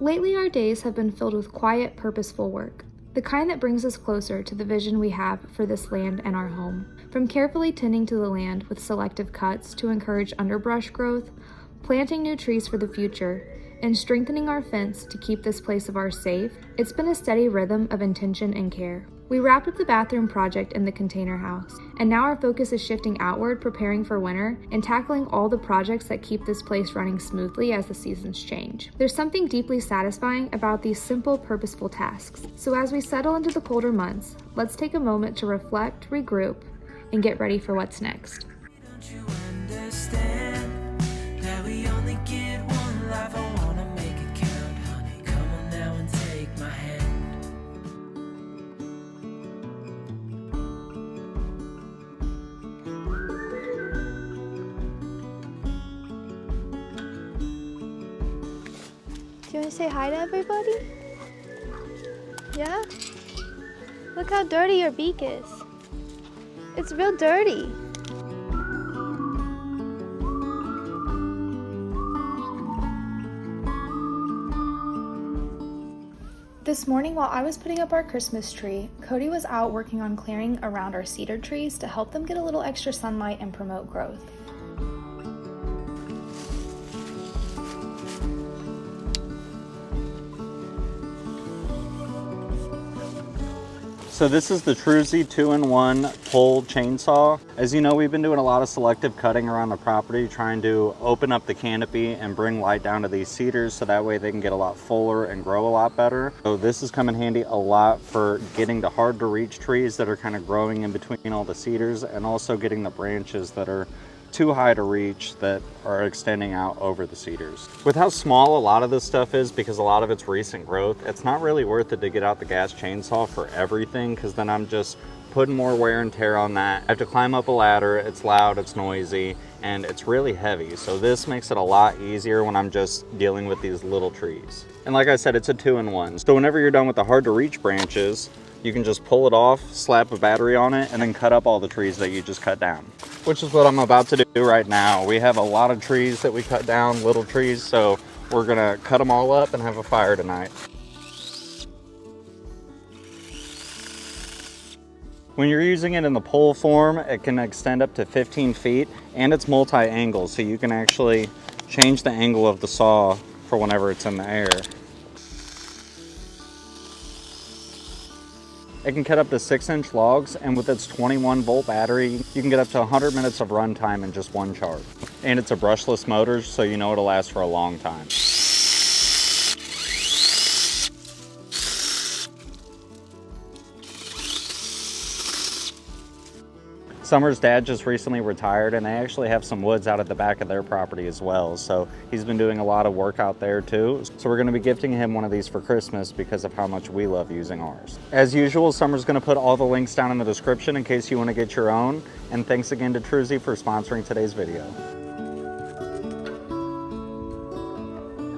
Lately, our days have been filled with quiet, purposeful work, the kind that brings us closer to the vision we have for this land and our home. From carefully tending to the land with selective cuts to encourage underbrush growth, planting new trees for the future, and strengthening our fence to keep this place of ours safe, it's been a steady rhythm of intention and care. We wrapped up the bathroom project in the container house, and now our focus is shifting outward, preparing for winter, and tackling all the projects that keep this place running smoothly as the seasons change. There's something deeply satisfying about these simple, purposeful tasks. So as we settle into the colder months, let's take a moment to reflect, regroup, and get ready for what's next. Don't you understand that we only get one life? I wanna make it count, honey. Come on now and take my hand. Do you want to say hi to everybody? Yeah? Look how dirty your beak is. It's real dirty. This morning, while I was putting up our Christmas tree, Cody was out working on clearing around our cedar trees to help them get a little extra sunlight and promote growth. So this is the Truzy 2-in-1 pole chainsaw. As you know, we've been doing a lot of selective cutting around the property, trying to open up the canopy and bring light down to these cedars so that way they can get a lot fuller and grow a lot better. So this has come in handy a lot for getting the hard to reach trees that are kind of growing in between all the cedars, and also getting the branches that are too high to reach that are extending out over the cedars. With how small a lot of this stuff is, because a lot of it's recent growth, it's not really worth it to get out the gas chainsaw for everything, because then I'm just putting more wear and tear on that. I have to climb up a ladder, it's loud, it's noisy, and it's really heavy. So this makes it a lot easier when I'm just dealing with these little trees. And like I said, it's a 2-in-1. So whenever you're done with the hard to reach branches, you can just pull it off, slap a battery on it, and then cut up all the trees that you just cut down, which is what I'm about to do right now. We have a lot of trees that we cut down, little trees, so we're gonna cut them all up and have a fire tonight. When you're using it in the pole form, it can extend up to 15 feet, and it's multi-angle, so you can actually change the angle of the saw for whenever it's in the air. It can cut up to 6-inch logs, and with its 21-volt battery, you can get up to 100 minutes of run time in just one charge. And it's a brushless motor, so you know it'll last for a long time. Summer's dad just recently retired, and they actually have some woods out at the back of their property as well. So he's been doing a lot of work out there too. So we're gonna be gifting him one of these for Christmas because of how much we love using ours. As usual, Summer's gonna put all the links down in the description in case you wanna get your own. And thanks again to Truzy for sponsoring today's video.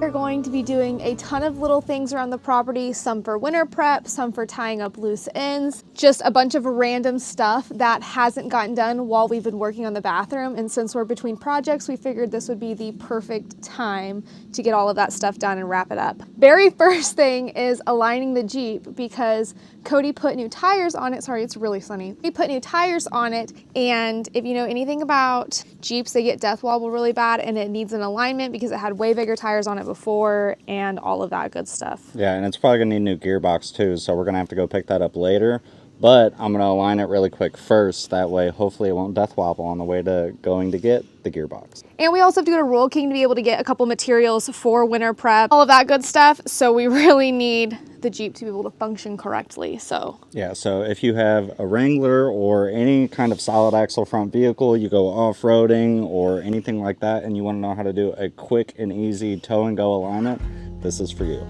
We're going to be doing a ton of little things around the property, some for winter prep, some for tying up loose ends, just a bunch of random stuff that hasn't gotten done while we've been working on the bathroom. And since we're between projects, we figured this would be the perfect time to get all of that stuff done and wrap it up. Very first thing is aligning the Jeep, because Cody put new tires on it. Sorry, it's really sunny. He put new tires on it, and if you know anything about Jeeps, they get death wobble really bad, and it needs an alignment because it had way bigger tires on it before and all of that good stuff. Yeah, and it's probably gonna need a new gearbox too, so we're gonna have to go pick that up later. But I'm gonna align it really quick first, that way hopefully it won't death wobble on the way to going to get the gearbox. And we also have to go to Royal King to be able to get a couple materials for winter prep, all of that good stuff. So we really need the Jeep to be able to function correctly. So yeah, so if you have a Wrangler or any kind of solid axle front vehicle, you go off-roading or anything like that, and you want to know how to do a quick and easy tow and go alignment, this is for you.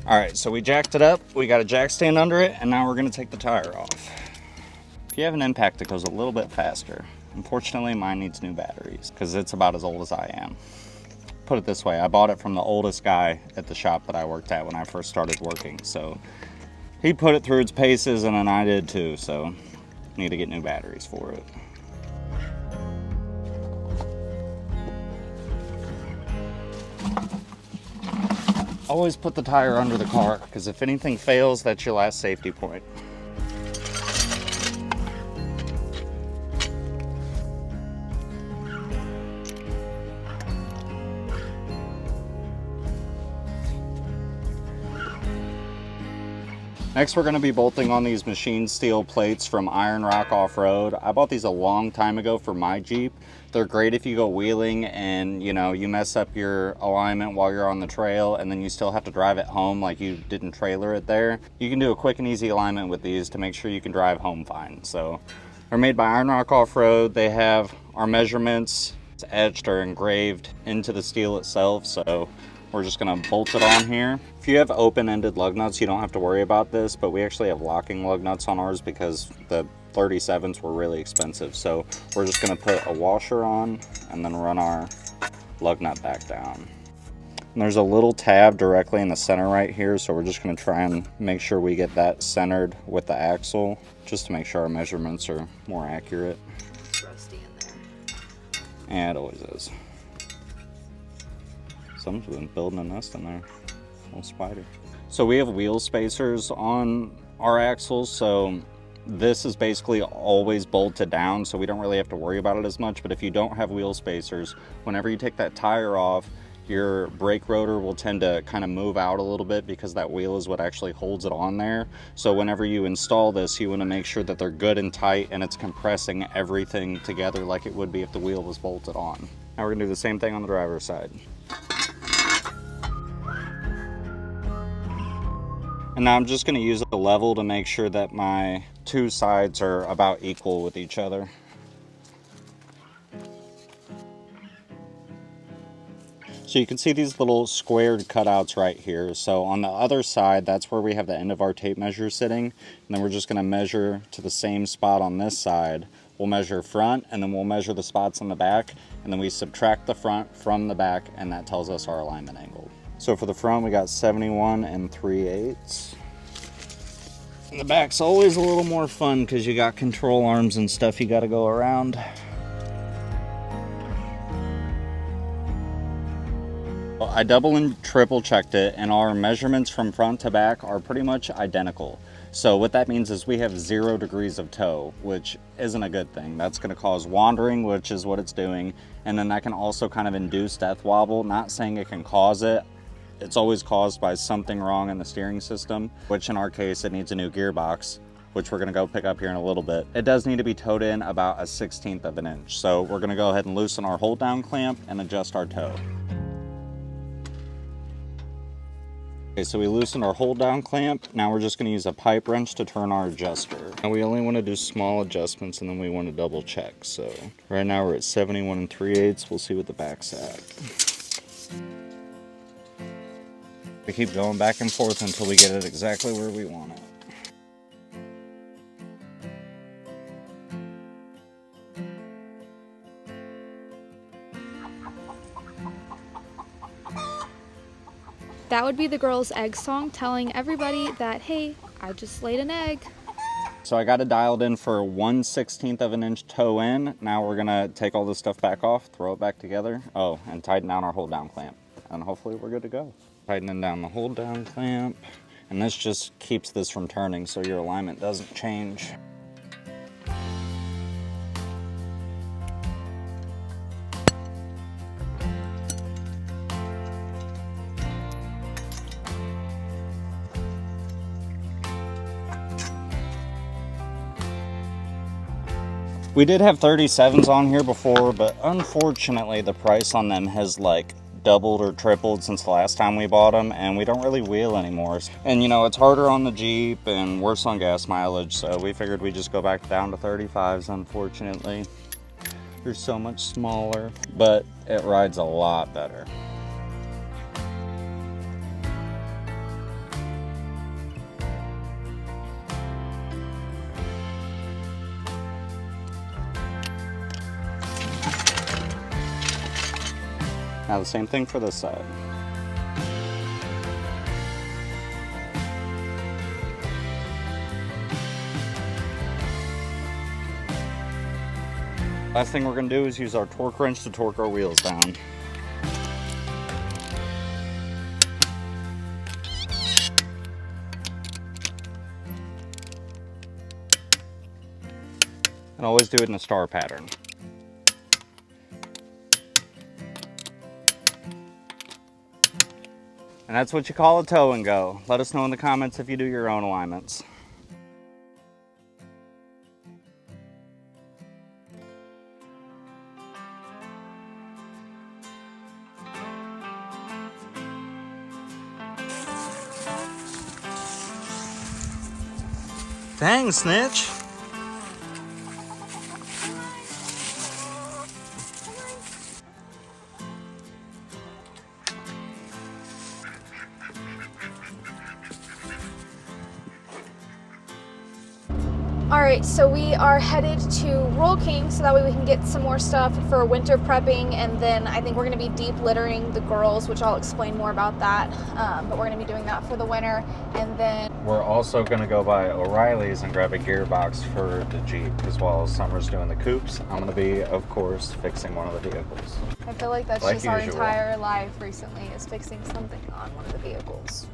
All right, so we jacked it up, we got a jack stand under it, and now we're gonna take the tire off. If you have an impact that goes a little bit faster, unfortunately mine needs new batteries because it's about as old as I am. put it this way, I bought it from the oldest guy at the shop that I worked at when I first started working. So he put it through its paces, and then I did too. So need to get new batteries for it. Always put the tire under the car, because if anything fails, that's your last safety point. Next, we're going to be bolting on these machine steel plates from Iron Rock Off-Road. I bought these a long time ago for my Jeep. They're great if you go wheeling and, you know, you mess up your alignment while you're on the trail and then you still have to drive it home like you didn't trailer it there. You can do a quick and easy alignment with these to make sure you can drive home fine. So they're made by Iron Rock Off-Road. They have our measurements etched or engraved into the steel itself. So we're just gonna bolt it on here. If you have open-ended lug nuts, you don't have to worry about this, but we actually have locking lug nuts on ours because the 37s were really expensive. So we're just gonna put a washer on and then run our lug nut back down. And there's a little tab directly in the center right here, so we're just gonna try and make sure we get that centered with the axle, just to make sure our measurements are more accurate. It's rusty in there. And it always is. Someone's been building a nest in there. Little spider. So we have wheel spacers on our axles, so this is basically always bolted down, so we don't really have to worry about it as much. But if you don't have wheel spacers, whenever you take that tire off, your brake rotor will tend to kind of move out a little bit because that wheel is what actually holds it on there. So whenever you install this, you want to make sure that they're good and tight and it's compressing everything together like it would be if the wheel was bolted on. Now we're gonna do the same thing on the driver's side. And now I'm just going to use a level to make sure that my two sides are about equal with each other. So you can see these little squared cutouts right here. So on the other side, that's where we have the end of our tape measure sitting. And then we're just going to measure to the same spot on this side. We'll measure front, and then we'll measure the spots on the back. And then we subtract the front from the back, and that tells us our alignment angle. So for the front, we got 71 3/8. And the back's always a little more fun because you got control arms and stuff you got to go around. Well, I double and triple checked it, and our measurements from front to back are pretty much identical. So what that means is we have 0 degrees of toe, which isn't a good thing. That's going to cause wandering, which is what it's doing. And then that can also kind of induce death wobble. Not saying it can cause it. It's always caused by something wrong in the steering system, which in our case, it needs a new gearbox, which we're gonna go pick up here in a little bit. It does need to be towed in about 1/16 of an inch. So we're gonna go ahead and loosen our hold down clamp and adjust our toe. Okay, so we loosened our hold down clamp. Now we're just gonna use a pipe wrench to turn our adjuster. And we only wanna do small adjustments and then we wanna double check. So right now we're at 71 3/8. We'll see what the back's at. We keep going back and forth until we get it exactly where we want it. That would be the girls' egg song telling everybody that, hey, I just laid an egg. So I got it dialed in for 1/16 of an inch toe in. Now we're gonna take all this stuff back off, throw it back together. Oh, and tighten down our hold down clamp. And hopefully we're good to go. Tightening down the hold down clamp. And this just keeps this from turning so your alignment doesn't change. We did have 37s on here before, but unfortunately the price on them has like doubled or tripled since the last time we bought them, and we don't really wheel anymore. And you know, it's harder on the Jeep and worse on gas mileage, so we figured we'd just go back down to 35s, unfortunately. They're so much smaller, but it rides a lot better. Now the same thing for this side. Last thing we're going to do is use our torque wrench to torque our wheels down. And always do it in a star pattern. And that's what you call a tow and go. Let us know in the comments if you do your own alignments. Dang, Snitch. All right, so we are headed to Roll King so that way we can get some more stuff for winter prepping, and then I think we're gonna be deep littering the girls, which I'll explain more about that, but we're gonna be doing that for the winter. And then we're also gonna go by O'Reilly's and grab a gearbox for the Jeep, because while Summer's doing the Coops, I'm gonna be, of course, fixing one of the vehicles. I feel like that's Like just our usual. entire life recently, is fixing something on one of the vehicles.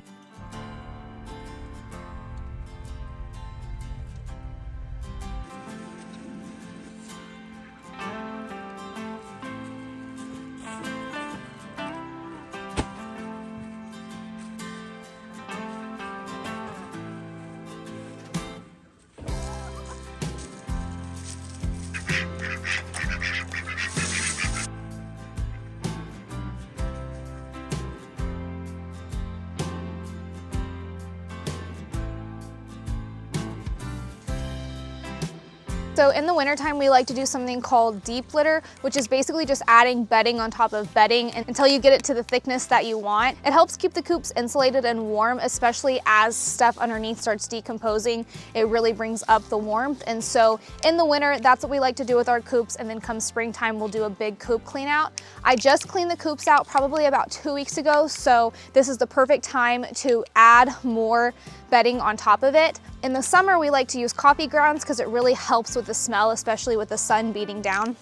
So in the wintertime, we like to do something called deep litter, which is basically just adding bedding on top of bedding until you get it to the thickness that you want. It helps keep the coops insulated and warm, especially as stuff underneath starts decomposing. It really brings up the warmth. And so in the winter, that's what we like to do with our coops. And then come springtime, we'll do a big coop clean out. I just cleaned the coops out probably about 2 weeks ago. So this is the perfect time to add more bedding on top of it. In the summer, we like to use coffee grounds because it really helps with the smell, especially with the sun beating down.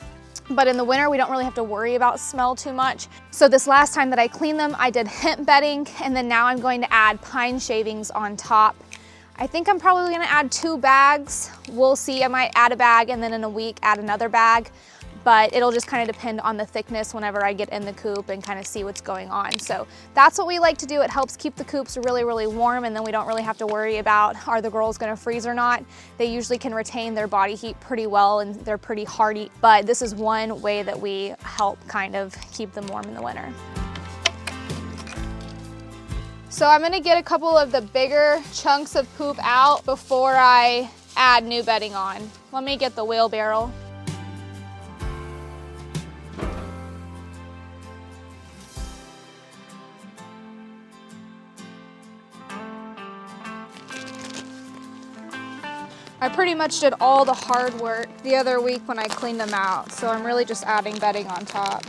But in the winter, we don't really have to worry about smell too much. So this last time that I cleaned them, I did hemp bedding, and then now I'm going to add pine shavings on top. I think I'm probably gonna add 2 bags. We'll see, I might add a bag and then in a week add another bag. But it'll just kind of depend on the thickness whenever I get in the coop and kind of see what's going on. So that's what we like to do. It helps keep the coops really, really warm, and then we don't really have to worry about, are the girls gonna freeze or not? They usually can retain their body heat pretty well and they're pretty hardy, but this is one way that we help kind of keep them warm in the winter. So I'm gonna get a couple of the bigger chunks of poop out before I add new bedding on. Let me get the wheelbarrow. I pretty much did all the hard work the other week when I cleaned them out, so I'm really just adding bedding on top.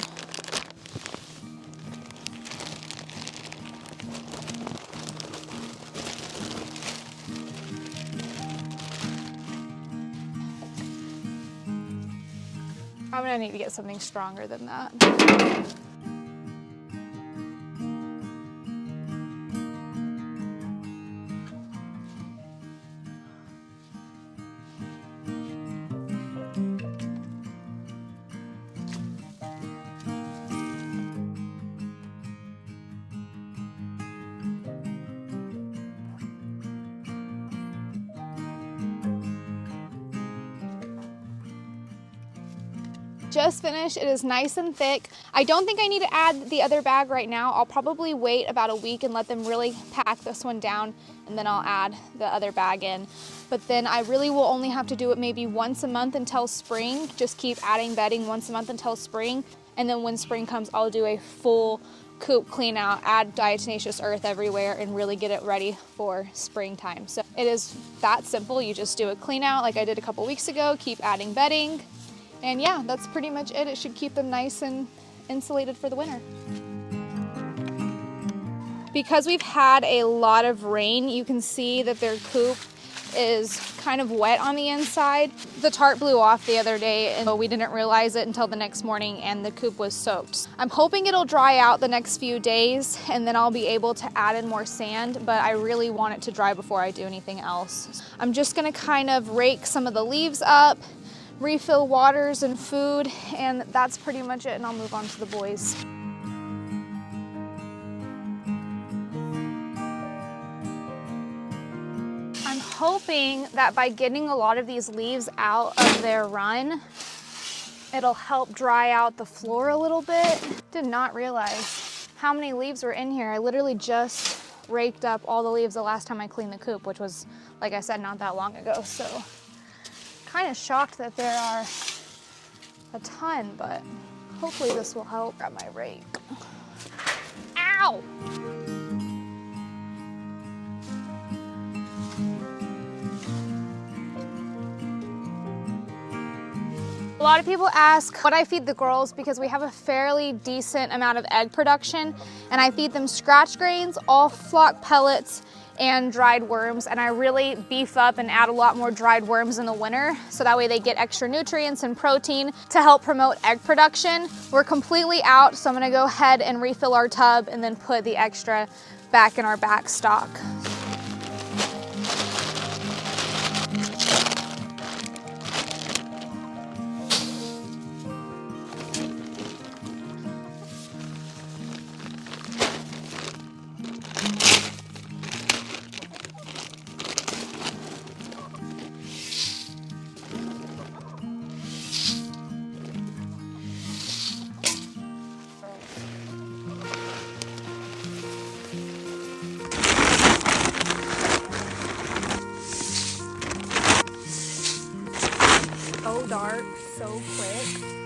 I'm gonna need to get something stronger than that. Just finished. It is nice and thick. I don't think I need to add the other bag right now. I'll probably wait about a week and let them really pack this one down, and then I'll add the other bag in. But then I really will only have to do it maybe once a month until spring. Just keep adding bedding once a month until spring. And then when spring comes, I'll do a full coop clean out, add diatomaceous earth everywhere, and really get it ready for springtime. So it is that simple. You just do a clean out like I did a couple weeks ago, keep adding bedding. And yeah, that's pretty much it. It should keep them nice and insulated for the winter. Because we've had a lot of rain, you can see that their coop is kind of wet on the inside. The tarp blew off the other day and we didn't realize it until the next morning and the coop was soaked. I'm hoping it'll dry out the next few days and then I'll be able to add in more sand, but I really want it to dry before I do anything else. I'm just gonna kind of rake some of the leaves up, refill waters and food, and that's pretty much it, and I'll move on to the boys. I'm hoping that by getting a lot of these leaves out of their run, it'll help dry out the floor a little bit. Did not realize how many leaves were in here. I literally just raked up all the leaves the last time I cleaned the coop, which was, like I said, not that long ago. So kind of shocked that there are a ton, but hopefully this will help. Grab my rake. Ow! A lot of people ask what I feed the girls because we have a fairly decent amount of egg production, and I feed them scratch grains, all flock pellets, and dried worms, and I really beef up and add a lot more dried worms in the winter so that way they get extra nutrients and protein to help promote egg production. We're completely out, so I'm gonna go ahead and refill our tub and then put the extra back in our back stock. Dark so quick.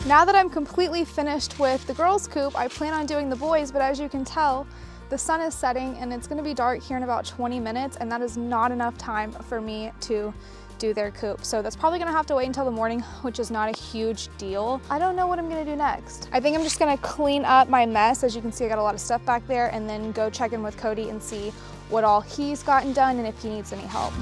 Now that I'm completely finished with the girls' coop, I plan on doing the boys', but as you can tell, the sun is setting and it's gonna be dark here in about 20 minutes, and that is not enough time for me to do their coop. So that's probably gonna have to wait until the morning, which is not a huge deal. I don't know what I'm gonna do next. I think I'm just gonna clean up my mess. As you can see, I got a lot of stuff back there, and then go check in with Cody and see what all he's gotten done and if he needs any help.